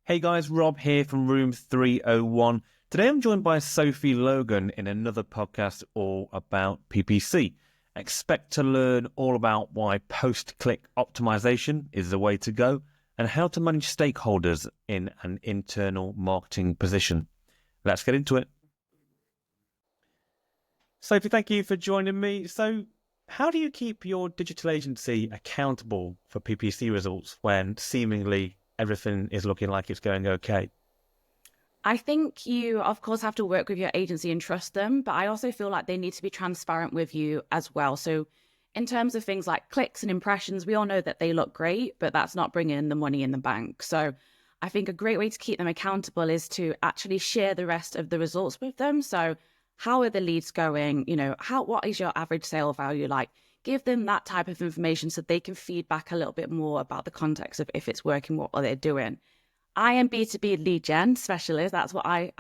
Hey guys, Rob here from Room 301. Today I'm joined by Sophie Logan in another podcast all about PPC. Expect to learn all about why post-click optimization is the way to go and how to manage stakeholders in an internal marketing position. Let's get into it. Sophie, thank you for joining me. So, how do you keep your digital agency accountable for PPC results when seemingly everything is looking like it's going okay? I think you, of course, have to work with your agency and trust them, but I also feel like they need to be transparent with you as well. So, in terms of things like clicks and impressions, we all know that they look great, but that's not bringing the money in the bank. So, I think a great way to keep them accountable is to actually share the rest of the results with them. So, how are the leads going? What is your average sale value like? Give them that type of information so they can feed back a little bit more about the context of if it's working, what are they doing. I am B2B lead gen specialist. That's what my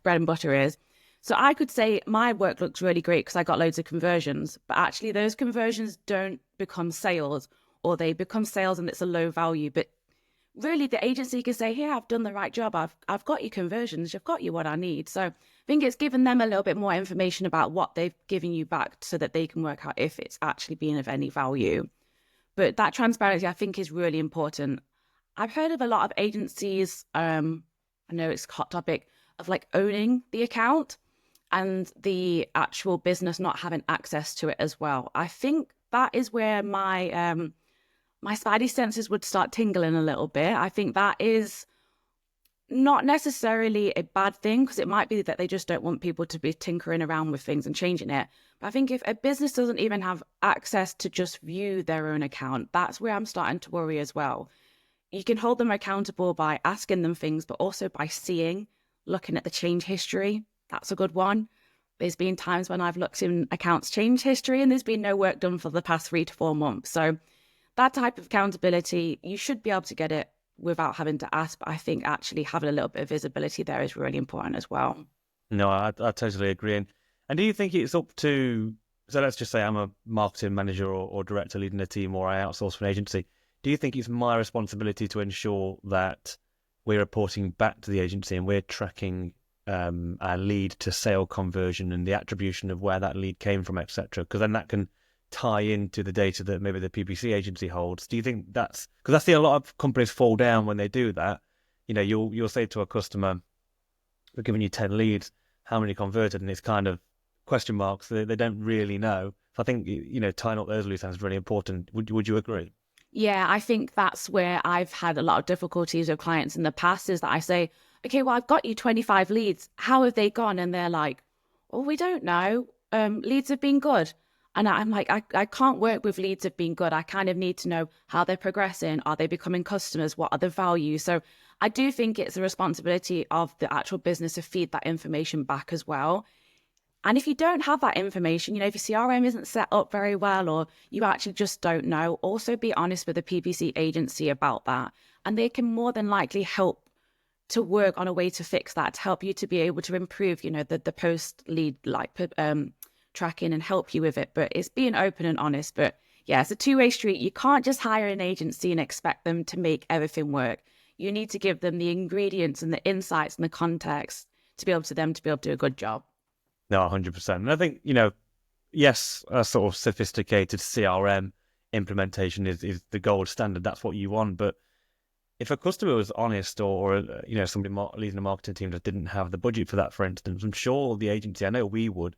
bread and butter is. So I could say my work looks really great because I got loads of conversions, but actually those conversions don't become sales, or they become sales and it's a low value. But really the agency can say, here, I've done the right job. I've got you conversions. I've got you what I need. So I think it's given them a little bit more information about what they've given you back so that they can work out if it's actually been of any value. But that transparency, I think, is really important. I've heard of a lot of agencies, I know it's a hot topic, of like owning the account and the actual business not having access to it as well. I think that is where my spidey senses would start tingling a little bit. I think that is not necessarily a bad thing, because it might be that they just don't want people to be tinkering around with things and changing it. But I think if a business doesn't even have access to just view their own account, that's where I'm starting to worry as well. You can hold them accountable by asking them things, but also by looking at the change history. That's a good one. There's been times when I've looked in accounts change history and there's been no work done for the past 3 to 4 months. So that type of accountability, you should be able to get it without having to ask. But I think actually having a little bit of visibility there is really important as well. No, I totally agree. And do you think it's up to, so let's just say I'm a marketing manager or director leading a team, or I outsource for an agency. Do you think it's my responsibility to ensure that we're reporting back to the agency and we're tracking our lead to sale conversion and the attribution of where that lead came from, etc.? Because then that can tie into the data that maybe the PPC agency holds. Do you think that's, because I see a lot of companies fall down when they do that. You know, you'll say to a customer, we're giving you 10 leads, how many converted? And it's kind of question marks. They don't really know. So I think, tying up those loose ends is really important. Would you agree? Yeah, I think that's where I've had a lot of difficulties with clients in the past, is that I say, okay, well, I've got you 25 leads. How have they gone? And they're like, well, we don't know. Leads have been good. And I'm like, I can't work with leads have been good. I kind of need to know how they're progressing. Are they becoming customers? What are the values? So I do think it's a responsibility of the actual business to feed that information back as well. And if you don't have that information, if your CRM isn't set up very well, or you actually just don't know, also be honest with the PPC agency about that. And they can more than likely help to work on a way to fix that, to help you to be able to improve, the post lead tracking and help you with it. But it's being open and honest. But yeah, it's a two-way street. You can't just hire an agency and expect them to make everything work. You need to give them the ingredients and the insights and the context to be able to do a good job. No, 100%. And I think, yes, a sort of sophisticated CRM implementation is the gold standard. That's what you want. But if a customer was honest, or somebody leading a marketing team that didn't have the budget for that, for instance, I'm sure the agency, I know we would,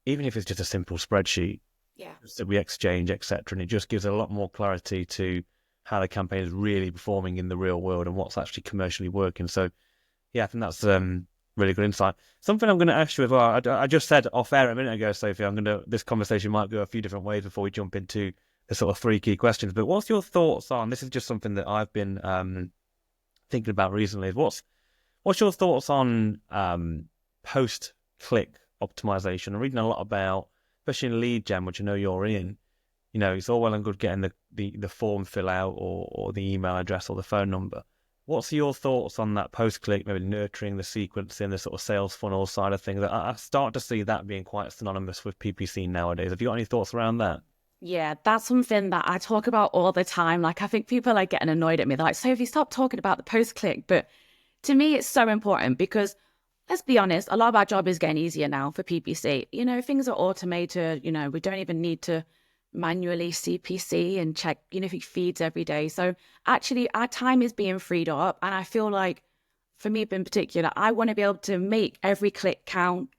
even if it's just a simple spreadsheet, Yeah. that we exchange, etc., and it just gives a lot more clarity to how the campaign is really performing in the real world and what's actually commercially working. So, yeah, I think that's really good insight. Something I'm going to ask you as well. I just said off air a minute ago, Sophie, this conversation might go a few different ways before we jump into the sort of three key questions. But what's your thoughts on, this is just something that I've been thinking about recently, is what's your thoughts on post-click optimization? I'm reading a lot about, especially in lead gen, which I know you're in. It's all well and good getting the form fill out, or the email address or the phone number. What's your thoughts on that post-click, maybe nurturing the sequencing, the sort of sales funnel side of things? I start to see that being quite synonymous with PPC nowadays. Have you got any thoughts around that? Yeah, that's something that I talk about all the time. Like, I think people are like getting annoyed at me. They're like, Sophie, stop talking about the post click. But to me, it's so important because let's be honest, a lot of our job is getting easier now for PPC. You know, things are automated. You know, we don't even need to manually CPC and check, if it feeds every day. So actually, our time is being freed up. And I feel like for me in particular, I want to be able to make every click count.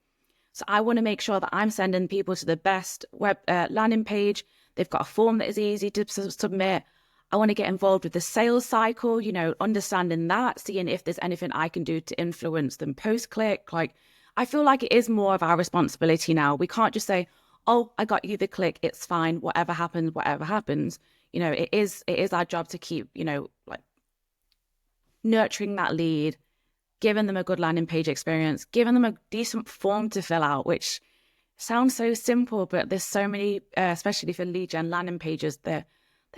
So I want to make sure that I'm sending people to the best web landing page. They've got a form that is easy to submit. I want to get involved with the sales cycle, understanding that, seeing if there's anything I can do to influence them post-click. Like, I feel like it is more of our responsibility now. We can't just say, oh, I got you the click, it's fine, whatever happens, whatever happens. It is our job to keep, like nurturing that lead, giving them a good landing page experience, giving them a decent form to fill out, which sounds so simple, but there's so many, especially for lead gen landing pages, their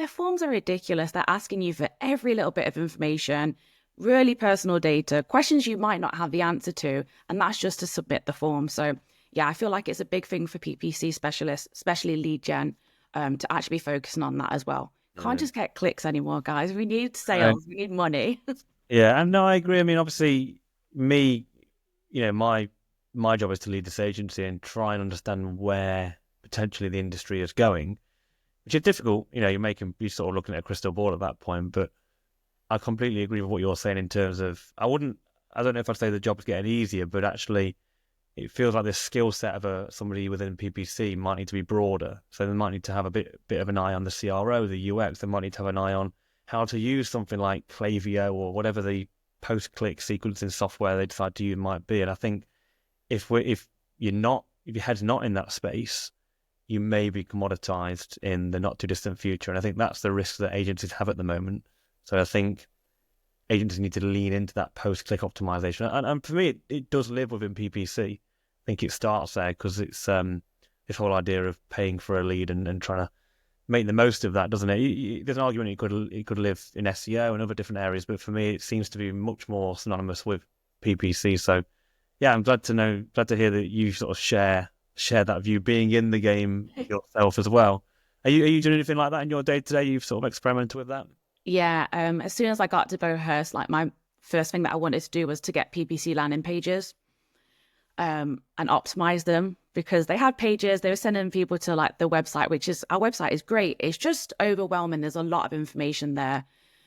forms are ridiculous. They're asking you for every little bit of information, really personal data, questions you might not have the answer to, and that's just to submit the form. So yeah, I feel like it's a big thing for PPC specialists, especially lead gen, to actually be focusing on that as well. Can't Yeah. just get clicks anymore, guys. We need Right. sales. We need money. Yeah, and no, I agree. I mean, obviously, me, my job is to lead this agency and try and understand where potentially the industry is going, which is difficult. You're sort of looking at a crystal ball at that point. But I completely agree with what you're saying in terms of I don't know if I'd say the job's getting easier, but actually, it feels like this skill set of somebody within PPC might need to be broader. So they might need to have a bit of an eye on the CRO, the UX. They might need to have an eye on how to use something like Klaviyo or whatever the post-click sequencing software they decide to use might be. And I think if your head's not in that space, you may be commoditized in the not too distant future. And I think that's the risk that agencies have at the moment. So I think agencies need to lean into that post-click optimization. And for me, it does live within PPC. I think it starts there because it's this whole idea of paying for a lead and trying to make the most of that, doesn't it? There's an argument it could live in SEO and other different areas, but for me, it seems to be much more synonymous with PPC. So yeah, I'm glad to hear that you sort of share that view, being in the game yourself as well. Are you doing anything like that in your day to day? You've sort of experimented with that? Yeah, as soon as I got to Bowhurst, like my first thing that I wanted to do was to get PPC landing pages and optimize them because they had pages. They were sending people to like the website, which is our website is great. It's just overwhelming. There's a lot of information there.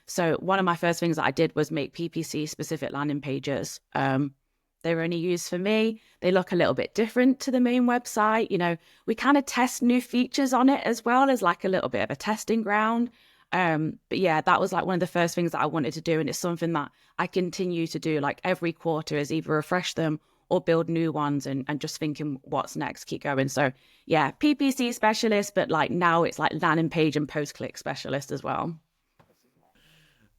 So one of my first things that I did was make PPC specific landing pages. They were only used for me. They look a little bit different to the main website. We kind of test new features on it as well as like a little bit of a testing ground. But yeah, that was like one of the first things that I wanted to do. And it's something that I continue to do like every quarter is either refresh them or build new ones and just thinking what's next, keep going. So yeah, PPC specialist, but like now it's like landing page and post-click specialist as well.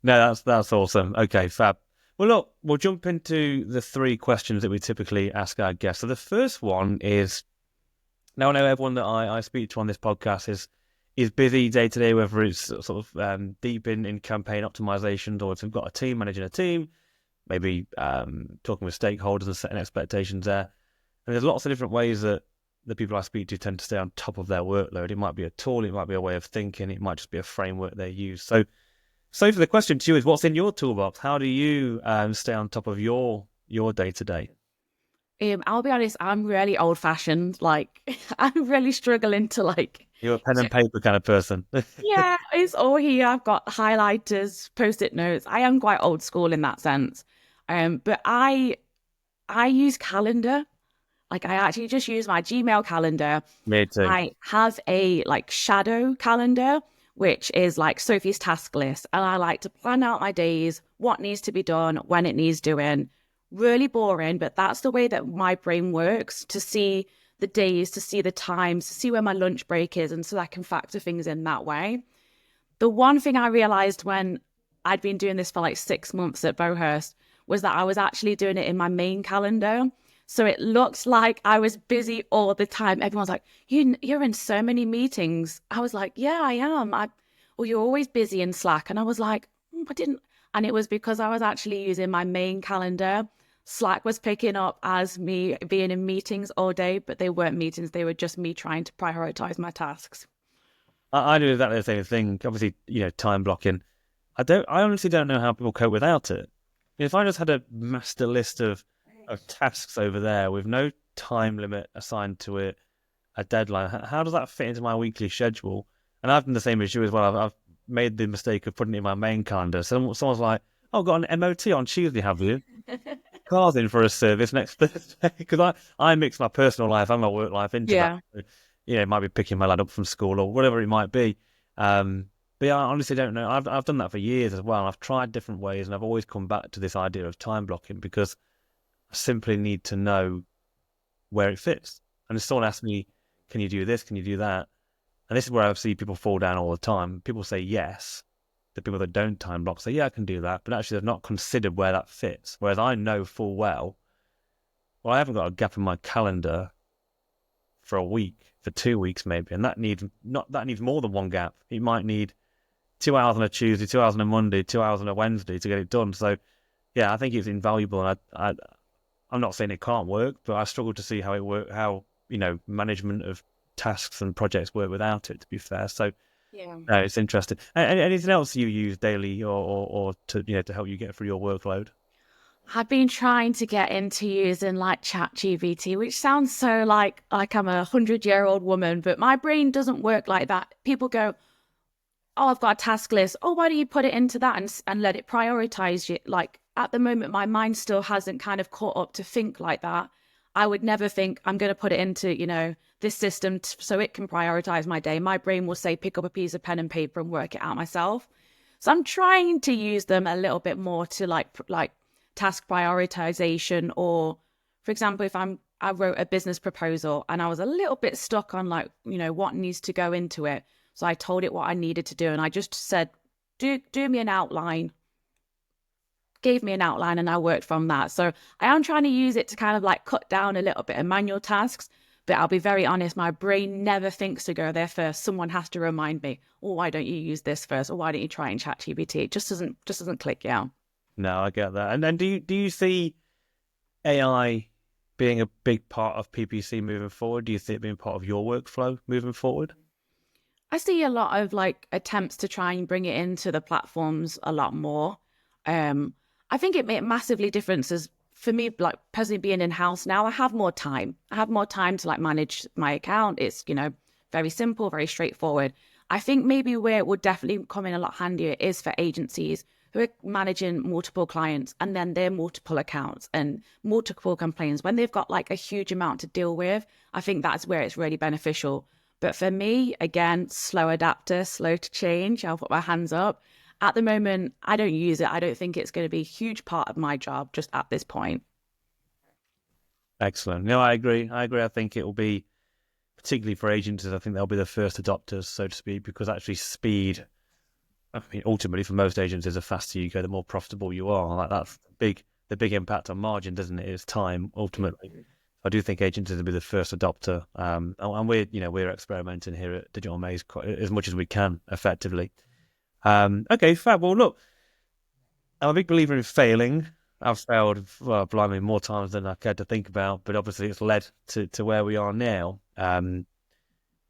No, that's awesome. Okay, fab. Well, look, we'll jump into the three questions that we typically ask our guests. So the first one is, now I know everyone that I speak to on this podcast is busy day to day, whether it's sort of deep in campaign optimizations or if they've got a team managing a team, maybe talking with stakeholders and setting expectations there. And there's lots of different ways that the people I speak to tend to stay on top of their workload. It might be a tool, it might be a way of thinking, it might just be a framework they use. So for the question to you is, what's in your toolbox? How do you stay on top of your day to day? I'll be honest, I'm really old fashioned. Like I'm really struggling to like You're a pen and paper kind of person. yeah, it's all here. I've got highlighters, post-it notes. I am quite old school in that sense. But I use calendar. Like I actually just use my Gmail calendar. Me too. I have a like shadow calendar, which is like Sophie's task list. And I like to plan out my days, what needs to be done, when it needs doing. Really boring, but that's the way that my brain works to see the days, to see the times, to see where my lunch break is. And so I can factor things in that way. The one thing I realized when I'd been doing this for like 6 months at Bowhurst was that I was actually doing it in my main calendar. So it looked like I was busy all the time. Everyone's like, you're in so many meetings. I was like, yeah, I am. Well, you're always busy in Slack. And I was like, I didn't. And it was because I was actually using my main calendar. Slack was picking up as me being in meetings all day, but they weren't meetings. They were just me trying to prioritize my tasks. I do exactly the same thing. Obviously, time blocking. I honestly don't know how people cope without it. If I just had a master list of tasks over there with no time limit assigned to it, a deadline, how does that fit into my weekly schedule? And I've done the same as you as well. I've made the mistake of putting it in my main calendar. So someone's like, "Oh, got an MOT on Tuesday, have you? Car's in for a service next Thursday." Because I mix my personal life and my work life into that. Yeah. So, it might be picking my lad up from school or whatever it might be. But yeah, I honestly don't know. I've done that for years as well. I've tried different ways, and I've always come back to this idea of time blocking because I simply need to know where it fits. And if someone asks me, "Can you do this? Can you do that?" And this is where I see people fall down all the time. People say yes. The people that don't time block say, "Yeah, I can do that," but actually they've not considered where that fits. Whereas I know full well, I haven't got a gap in my calendar for a week, for 2 weeks maybe, and that needs more than one gap. It might need 2 hours on a Tuesday, 2 hours on a Monday, 2 hours on a Wednesday to get it done. So yeah, I think it's invaluable, and I'm not saying it can't work, but I struggle to see how it work, how management of tasks and projects work without it. To be fair, so Yeah. no, it's interesting. Anything else you use daily or to help you get through your workload? I've been trying to get into using like ChatGPT, which sounds so like I'm 100-year-old woman, but my brain doesn't work like that. People go, "Oh, I've got a task list. Oh, why don't you put it into that and let it prioritize you?" Like at the moment, my mind still hasn't kind of caught up to think like that. I would never think I'm going to put it into, this system so it can prioritize my day. My brain will say, pick up a piece of pen and paper and work it out myself. So I'm trying to use them a little bit more to like task prioritization, or for example, if I wrote a business proposal and I was a little bit stuck on like, what needs to go into it. So I told it what I needed to do, and I just said, do me an outline, gave me an outline, and I worked from that. So I am trying to use it to kind of like cut down a little bit of manual tasks. But I'll be very honest, my brain never thinks to go there first. Someone has to remind me, "Oh, why don't you use this first? Or why don't you try and chat GBT?" It just doesn't click, yeah. No, I get that. And then do you see AI being a big part of PPC moving forward? Do you see it being part of your workflow moving forward? I see a lot of like attempts to try and bring it into the platforms a lot more. Um, I think it made massively differences for me, like personally being in house now. I have more time. I have more time to like manage my account. It's, very simple, very straightforward. I think maybe where it would definitely come in a lot handier is for agencies who are managing multiple clients and then their multiple accounts and multiple complaints. When they've got like a huge amount to deal with, I think that's where it's really beneficial. But for me, again, slow adapter, slow to change. I'll put my hands up. At the moment, I don't use it. I don't think it's going to be a huge part of my job just at this point. Excellent. No, I agree. I think it will be, particularly for agencies, I think they'll be the first adopters, so to speak, because actually speed, I mean, ultimately for most agencies, the faster you go, the more profitable you are. Like that's the big impact on margin, doesn't it? Is time ultimately. I do think agencies will be the first adopter, and we're experimenting here at Digital Maze quite, as much as we can effectively. Okay, fab. Well, look, I'm a big believer in failing. I've failed, well, blimey, more times than I cared to think about, but obviously it's led to where we are now. And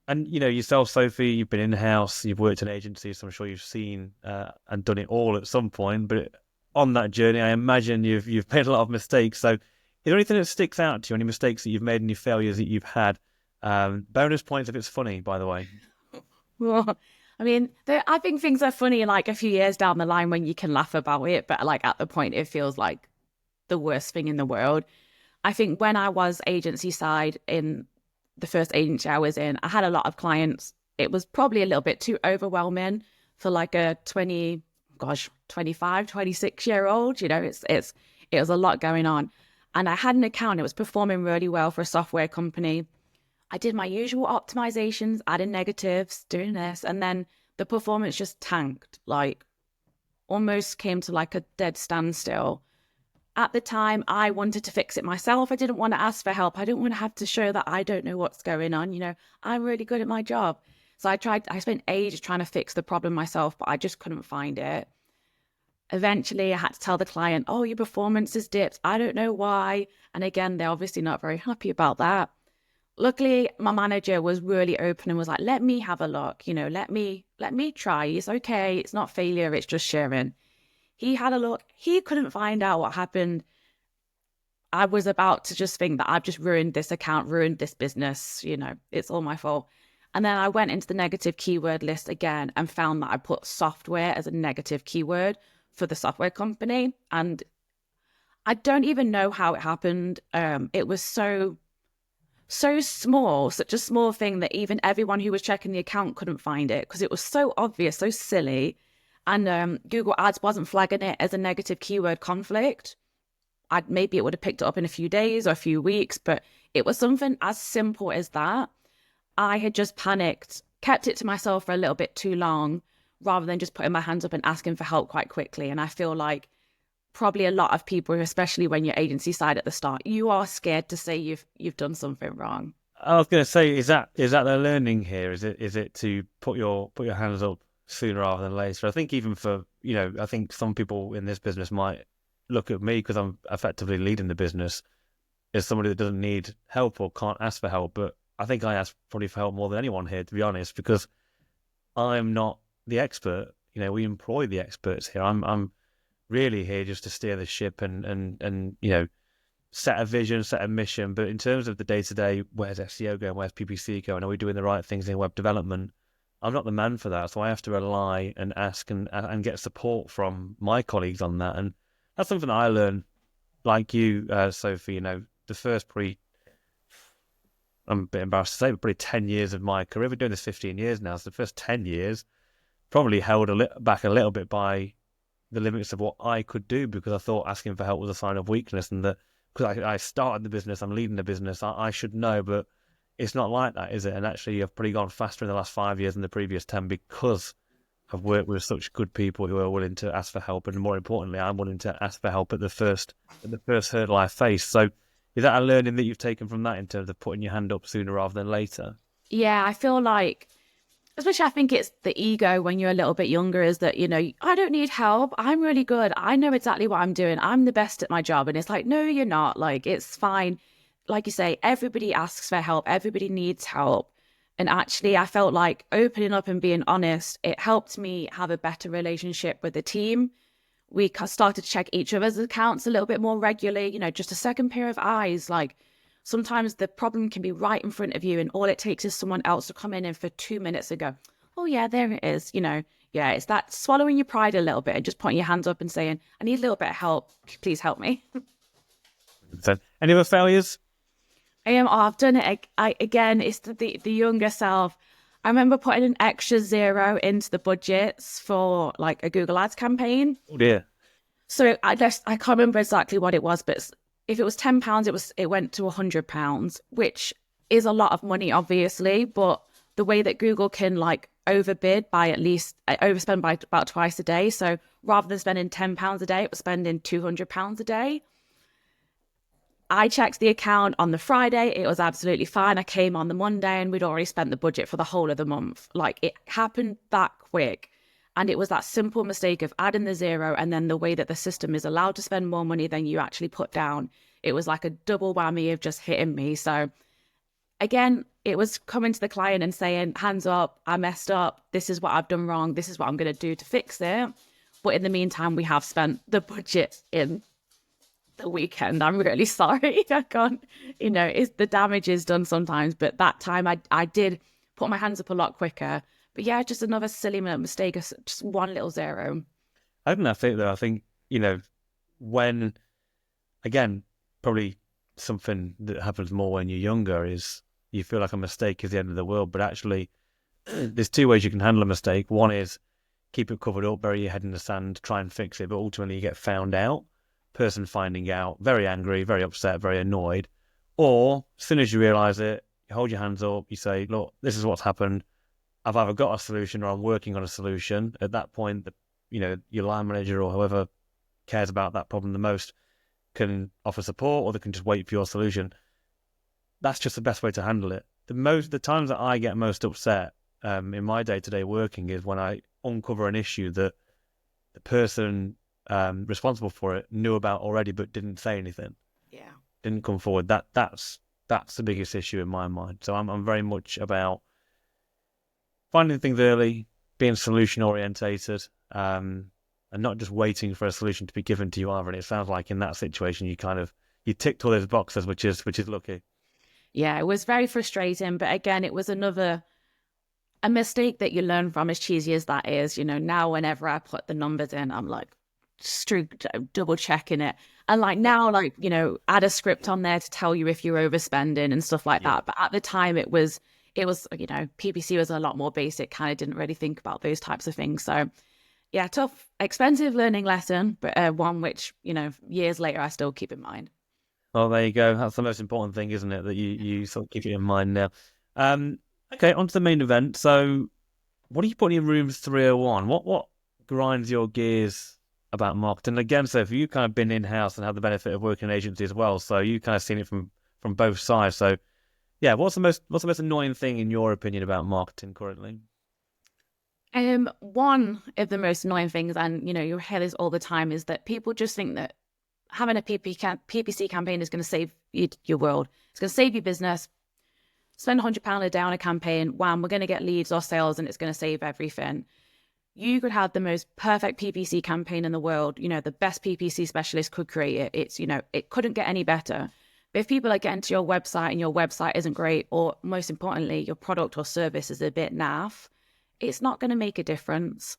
yourself, Sophie, you've been in house, you've worked in agencies, so I'm sure you've seen and done it all at some point. But on that journey, I imagine you've made a lot of mistakes. So, is there anything that sticks out to you? Any mistakes that you've made, any failures that you've had? Bonus points if it's funny, by the way. Well, I mean, I think things are funny like a few years down the line when you can laugh about it, but like at the point, it feels like the worst thing in the world. I think when I was agency side in the first agency I was in, I had a lot of clients. It was probably a little bit too overwhelming for like a 25, 26 year old. It was a lot going on. And I had an account, it was performing really well for a software company. I did my usual optimizations, adding negatives, doing this, and then the performance just tanked, like almost came to like a dead standstill. At the time, I wanted to fix it myself. I didn't want to ask for help. I didn't want to have to show that I don't know what's going on. I'm really good at my job. So I spent ages trying to fix the problem myself, but I just couldn't find it. Eventually, I had to tell the client, "Oh, your performance has dipped. I don't know why." And again, they're obviously not very happy about that. Luckily, my manager was really open and was like, let me have a look, let me try. It's okay. It's not failure. It's just sharing. He had a look. He couldn't find out what happened. I was about to just think that I've just ruined this account, ruined this business. It's all my fault. And then I went into the negative keyword list again and found that I put software as a negative keyword for the software company. And I don't even know how it happened. It was so small, such a small thing that even everyone who was checking the account couldn't find it because it was so obvious, so silly. And Google Ads wasn't flagging it as a negative keyword conflict. Maybe it would have picked it up in a few days or a few weeks, but it was something as simple as that. I had just panicked, kept it to myself for a little bit too long, rather than just putting my hands up and asking for help quite quickly. And I feel like probably a lot of people, especially when you're agency side at the start, you are scared to say you've done something wrong. I was going to say, is that the learning here? Is it to put your hands up sooner rather than later? I think even for I think some people in this business might look at me because I'm effectively leading the business as somebody that doesn't need help or can't ask for help. But I think I ask probably for help more than anyone here, to be honest, because I'm not the expert. We employ the experts here. I'm really here just to steer the ship and set a vision, set a mission. But in terms of the day-to-day, where's SEO going, where's PPC going, are we doing the right things in web development? I'm not the man for that, so I have to rely and ask and get support from my colleagues on that. And that's something I learned, like you, Sophie. The first I'm a bit embarrassed to say, but probably 10 years of my career. We're doing this 15 years now, so the first 10 years probably held back a little bit by the limits of what I could do, because I thought asking for help was a sign of weakness, and that because I started the business, I'm leading the business, I should know. But it's not like that, is it? And actually, I've probably gone faster in the last 5 years than the previous 10 because I've worked with such good people who are willing to ask for help, and more importantly, I'm willing to ask for help at the first hurdle I face. So, is that a learning that you've taken from that in terms of putting your hand up sooner rather than later? Yeah, I feel like, especially I think it's the ego when you're a little bit younger, is that, I don't need help. I'm really good. I know exactly what I'm doing. I'm the best at my job. And it's like, no, you're not. Like, it's fine. Like you say, everybody asks for help. Everybody needs help. And actually, I felt like opening up and being honest, it helped me have a better relationship with the team. We started to check each other's accounts a little bit more regularly, just a second pair of eyes. Like, sometimes the problem can be right in front of you, and all it takes is someone else to come in and for 2 minutes and go, oh, yeah, there it is. Yeah, it's that swallowing your pride a little bit and just putting your hands up and saying, I need a little bit of help. Please help me. So, any other failures? I've done it again. It's the younger self. I remember putting an extra zero into the budgets for like a Google Ads campaign. Oh dear. So I can't remember exactly what it was, but if it was £10, it went to £100, which is a lot of money, obviously. But the way that Google can like overbid by at least overspend by about twice a day. So rather than spending £10 a day, it was spending £200 a day. I checked the account on the Friday. It was absolutely fine. I came on the Monday and we'd already spent the budget for the whole of the month. Like, it happened that quick. And it was that simple mistake of adding the zero, and then the way that the system is allowed to spend more money than you actually put down. It was like a double whammy of just hitting me. So again, it was coming to the client and saying, hands up, I messed up. This is what I've done wrong. This is what I'm going to do to fix it. But in the meantime, we have spent the budget in the weekend. I'm really sorry. I can't, the damage is done sometimes. But that time I did put my hands up a lot quicker. But yeah, just another silly mistake, just one little zero. I think that's it, though. I think, when, again, probably something that happens more when you're younger is you feel like a mistake is the end of the world. But actually, there's two ways you can handle a mistake. One is keep it covered up, bury your head in the sand, try and fix it. But ultimately, you get found out, person finding out, very angry, very upset, very annoyed. Or as soon as you realise it, you hold your hands up, you say, look, this is what's happened. I've either got a solution or I'm working on a solution. At that point, your line manager or whoever cares about that problem the most can offer support, or they can just wait for your solution. That's just the best way to handle it. The times that I get most upset in my day-to-day working is when I uncover an issue that the person responsible for it knew about already but didn't say anything. Yeah. Didn't come forward. That's That's the biggest issue in my mind. So I'm very much about finding things early, being solution orientated, and not just waiting for a solution to be given to you either. And it sounds like in that situation, you ticked all those boxes, which is lucky. Yeah, it was very frustrating. But again, it was a mistake that you learn from, as cheesy as that is. Now whenever I put the numbers in, I'm like double checking it. And like now, like, add a script on there to tell you if you're overspending and stuff like Yeah. that. But at the time it was, PPC was a lot more basic, kind of didn't really think about those types of things. So yeah, tough, expensive learning lesson, but one which, years later I still keep in mind. Well, there you go. That's the most important thing, isn't it? That you sort of keep it in mind now. Um, okay, on to the main event. So, what are you putting in rooms 301? What grinds your gears about marketing? Again, so if you kind of been in house and had the benefit of working in agency as well, so you kind of seen it from both sides. So, yeah, what's the most annoying thing in your opinion about marketing currently? One of the most annoying things, and you hear this all the time, is that people just think that having a PPC campaign is going to save your world. It's going to save your business. Spend £100 a day on a campaign. Wham, we're going to get leads or sales, and it's going to save everything. You could have the most perfect PPC campaign in the world. The best PPC specialist could create it. It couldn't get any better. But if people are getting to your website and your website isn't great, or most importantly, your product or service is a bit naff, it's not going to make a difference.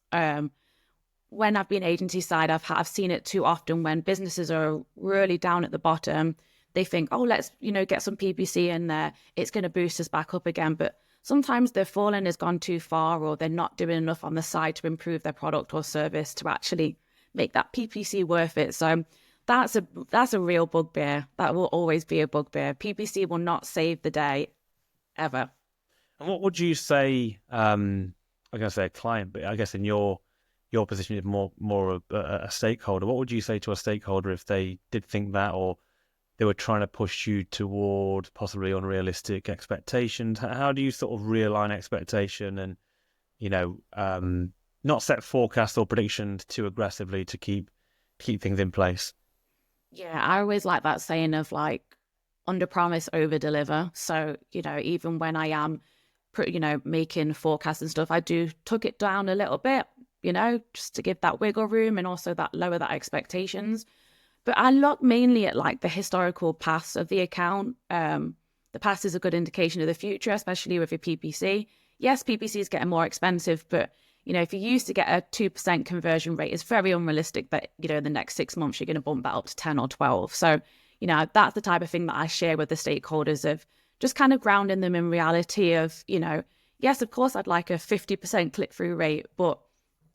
When I've been agency side, I've seen it too often when businesses are really down at the bottom. They think, oh, let's get some PPC in there. It's going to boost us back up again. But sometimes their falling has gone too far, or they're not doing enough on the side to improve their product or service to actually make that PPC worth it. So that's a real bugbear. That will always be a bugbear. PPC will not save the day ever. And what would you say? I'm going to say a client, but I guess in your position is more of a stakeholder. What would you say to a stakeholder if they did think that, or they were trying to push you toward possibly unrealistic expectations? How do you sort of realign expectation and, you know, not set forecasts or predictions too aggressively to keep things in place? Yeah, I always like that saying of like under promise, over deliver. So, even when I am, making forecasts and stuff, I do tuck it down a little bit, just to give that wiggle room and also that lower that expectations. But I look mainly at like the historical past of the account. The past is a good indication of the future, especially with your PPC. Yes, PPC is getting more expensive, but if you used to get a 2% conversion rate, it's very unrealistic that, in the next 6 months, you're going to bump that up to 10 or 12. So, that's the type of thing that I share with the stakeholders of just kind of grounding them in reality of, yes, of course, I'd like a 50% click-through rate, but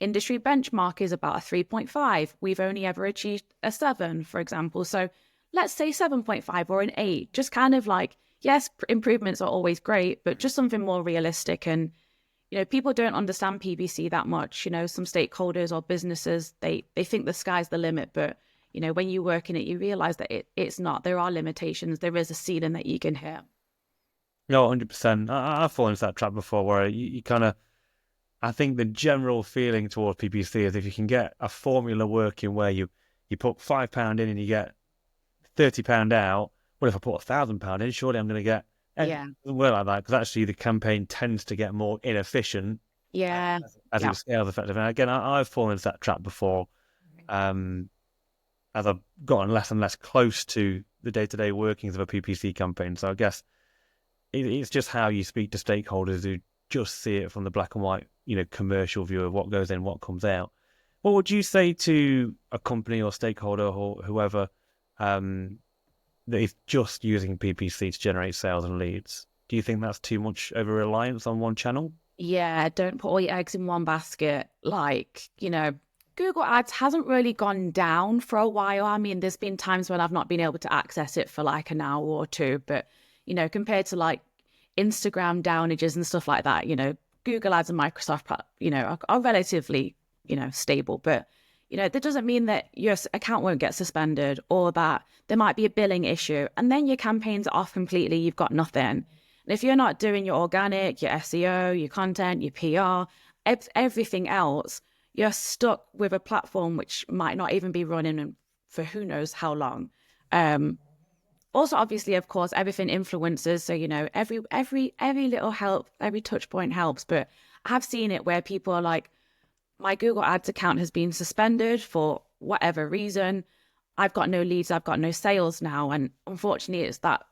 industry benchmark is about a 3.5. We've only ever achieved a 7, for example. So let's say 7.5 or an 8, just kind of like, yes, improvements are always great, but just something more realistic. And people don't understand PPC that much. Some stakeholders or businesses, they think the sky's the limit, but when you work in it, you realize that it's not. There are limitations. There is a ceiling that you can hit. No, 100%. I've fallen into that trap before where you kind of, I think the general feeling towards PPC is if you can get a formula working where you put £5 in and you get £30 out. Well, if I put £1,000 in, surely I'm going to get. It Yeah. doesn't work like that because actually the campaign tends to get more inefficient Yeah. as Yeah. it scales effectively. And again, I've fallen into that trap before. As I've gotten less and less close to the day-to-day workings of a PPC campaign. So I guess it's just how you speak to stakeholders who just see it from the black and white, commercial view of what goes in, what comes out. What would you say to a company or stakeholder or whoever that is just using PPC to generate sales and leads? Do you think that's too much over reliance on one channel? Yeah, don't put all your eggs in one basket. Like, Google Ads hasn't really gone down for a while. I mean, there's been times when I've not been able to access it for like an hour or two, but, compared to like Instagram downages and stuff like that, Google Ads and Microsoft, are relatively, stable. But, that doesn't mean that your account won't get suspended or that there might be a billing issue and then your campaigns are off completely. You've got nothing. And if you're not doing your organic, your SEO, your content, your PR, everything else, you're stuck with a platform which might not even be running for who knows how long. Also, obviously, of course, everything influences. So, every little help, every touch point helps. But I've seen it where people are like, my Google Ads account has been suspended for whatever reason. I've got no leads, I've got no sales now. And unfortunately, it's that,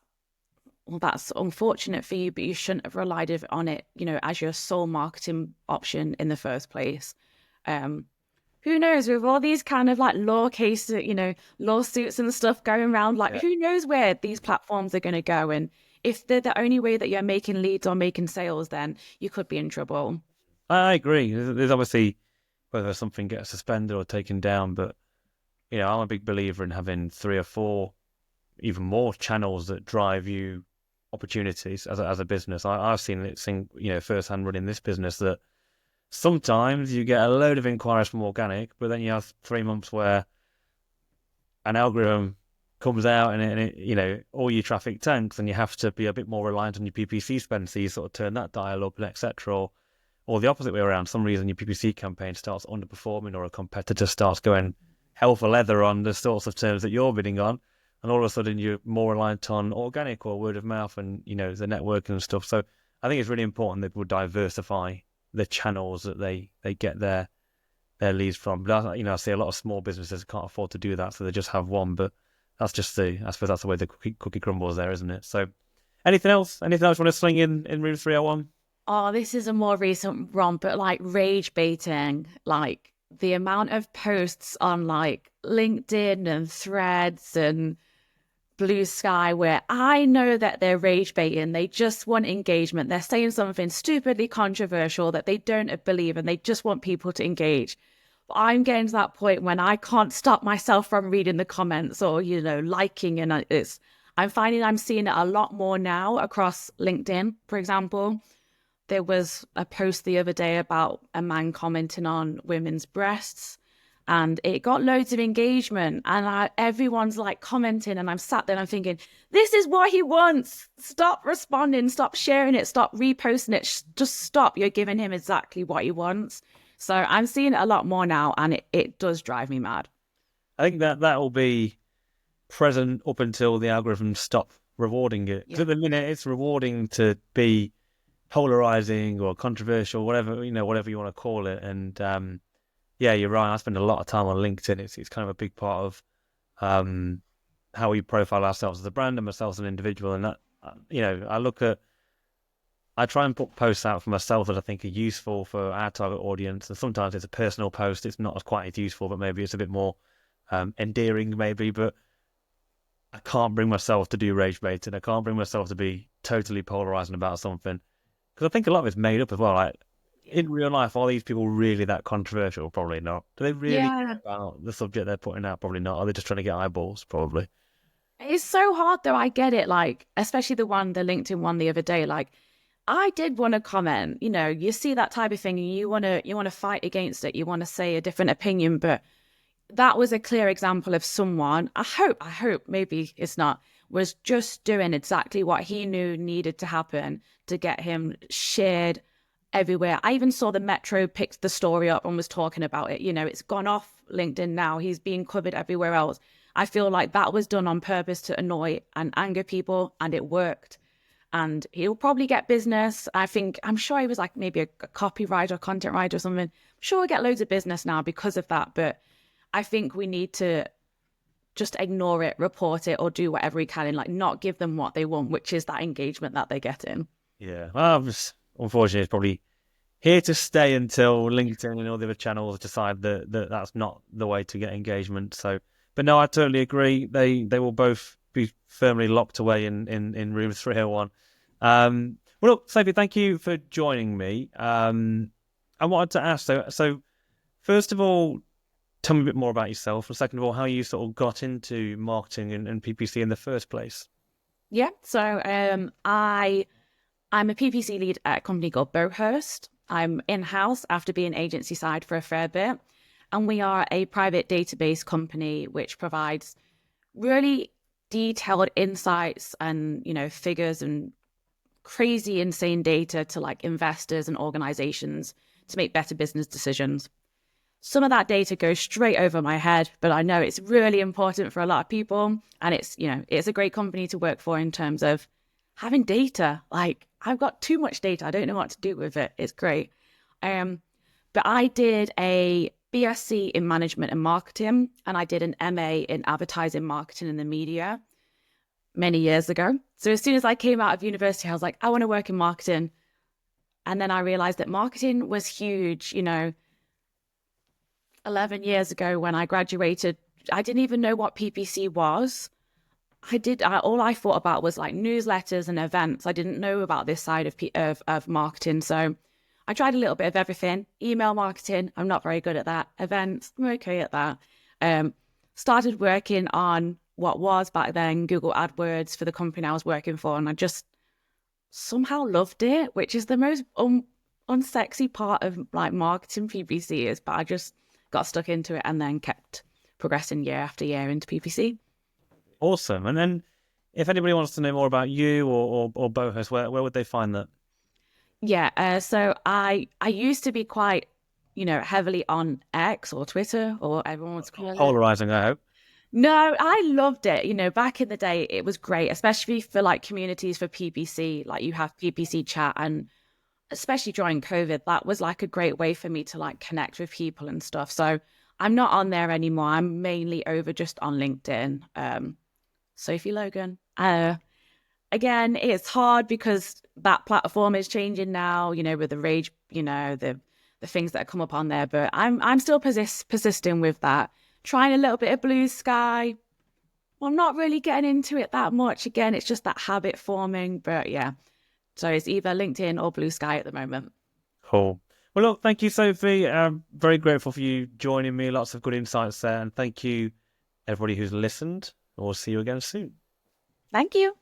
well, that's unfortunate for you, but you shouldn't have relied on it, as your sole marketing option in the first place. Um, who knows, with all these kind of like law cases, lawsuits and stuff going around, like Yeah. who knows where these platforms are going to go. And if they're the only way that you're making leads or making sales, then you could be in trouble. I agree. There's obviously whether something gets suspended or taken down, but I'm a big believer in having 3 or 4, even more channels that drive you opportunities as a business. I've seen it firsthand running this business that sometimes you get a load of inquiries from organic, but then you have 3 months where an algorithm comes out and it all your traffic tanks, and you have to be a bit more reliant on your PPC spend, so you sort of turn that dial up and etc. Or the opposite way around. Some reason your PPC campaign starts underperforming, or a competitor starts going hell for leather on the sorts of terms that you're bidding on, and all of a sudden you're more reliant on organic or word of mouth and the networking and stuff. So I think it's really important that people diversify the channels that they get their leads from. But I see a lot of small businesses can't afford to do that, so they just have one. But that's just I suppose that's the way the cookie crumbles there, isn't it? So anything else? Anything else you want to sling in Room 301? Oh, this is a more recent one, but like rage baiting, like the amount of posts on like LinkedIn and Threads and Blue Sky where I know that they're rage baiting. They just want engagement. They're saying something stupidly controversial that they don't believe and they just want people to engage. But I'm getting to that point when I can't stop myself from reading the comments or, liking. And I'm finding I'm seeing it a lot more now across LinkedIn, for example. There was a post the other day about a man commenting on women's breasts, and it got loads of engagement. And everyone's like commenting, and I'm sat there and I'm thinking, this is what he wants. Stop responding, stop sharing it, stop reposting it. Just stop. You're giving him exactly what he wants. So I'm seeing it a lot more now, and it does drive me mad. I think that will be present up until the algorithms stop rewarding it. Because Yeah. at the minute, it's rewarding to be polarizing or controversial, whatever you want to call it. And yeah, you're right. I spend a lot of time on LinkedIn. It's kind of a big part of how we profile ourselves as a brand and myself as an individual. And that I try and put posts out for myself that I think are useful for our target audience. And sometimes it's a personal post. It's not quite as useful, but maybe it's a bit more endearing, maybe. But I can't bring myself to do rage baiting. I can't bring myself to be totally polarizing about something. Because I think a lot of it's made up as well. Like, in real life, are these people really that controversial? Probably not. Do they really Yeah. care about the subject they're putting out? Probably not. Are they just trying to get eyeballs? Probably. It's so hard though. I get it. Like, especially the LinkedIn one the other day. Like, I did want to comment. You see that type of thing, and you want to fight against it. You want to say a different opinion, but that was a clear example of someone. I hope, maybe it's not, was just doing exactly what he knew needed to happen to get him shared everywhere. I even saw the Metro picked the story up and was talking about it. It's gone off LinkedIn now. He's being covered everywhere else. I feel like that was done on purpose to annoy and anger people, and it worked. And he'll probably get business. I'm sure he was like maybe a copywriter, content writer or something. I'm sure he'll get loads of business now because of that. But I think we need to just ignore it, report it, or do whatever we can and like not give them what they want, which is that engagement that they're getting. Yeah. Well, unfortunately, it's probably here to stay until LinkedIn and all the other channels decide that that's not the way to get engagement. So, but no, I totally agree. They will both be firmly locked away in room 301. Well, look, Sophie, thank you for joining me. I wanted to ask, so first of all, tell me a bit more about yourself, and second of all, how you sort of got into marketing and PPC in the first place. Yeah. So I'm a PPC lead at a company called Bohurst. I'm in-house after being agency side for a fair bit. And we are a private database company which provides really detailed insights and, figures and crazy insane data to like investors and organizations to make better business decisions. Some of that data goes straight over my head, but I know it's really important for a lot of people. And it's a great company to work for in terms of having data. Like, I've got too much data. I don't know what to do with it. It's great. But I did a BSc in management and marketing, and I did an MA in advertising, marketing, and the media many years ago. So as soon as I came out of university, I was like, I want to work in marketing. And then I realized that marketing was huge. 11 years ago when I graduated, I didn't even know what PPC was. All I thought about was like newsletters and events. I didn't know about this side of marketing. So I tried a little bit of everything. Email marketing, I'm not very good at that. Events, I'm okay at that. Started working on what was back then Google AdWords for the company I was working for, and I just somehow loved it, which is the most unsexy part of like marketing PPC is, but I just got stuck into it and then kept progressing year after year into PPC. Awesome. And then if anybody wants to know more about you or Bohus, where would they find that? Yeah, so I used to be quite, heavily on X or Twitter or everyone wants to call it. Polarizing, I hope. No, I loved it. Back in the day, it was great, especially for like communities for PPC. Like you have PPC chat, and especially during COVID, that was like a great way for me to like connect with people and stuff. So I'm not on there anymore. I'm mainly over just on LinkedIn. Sophie Logan. Again, it's hard because that platform is changing now, with the rage, the things that come up on there. But I'm still persisting with that. Trying a little bit of blue sky. Well, I'm not really getting into it that much. Again, it's just that habit forming. But yeah, so it's either LinkedIn or blue sky at the moment. Cool. Well, look, thank you, Sophie. I'm very grateful for you joining me. Lots of good insights there. And thank you, everybody who's listened. We'll see you again soon. Thank you.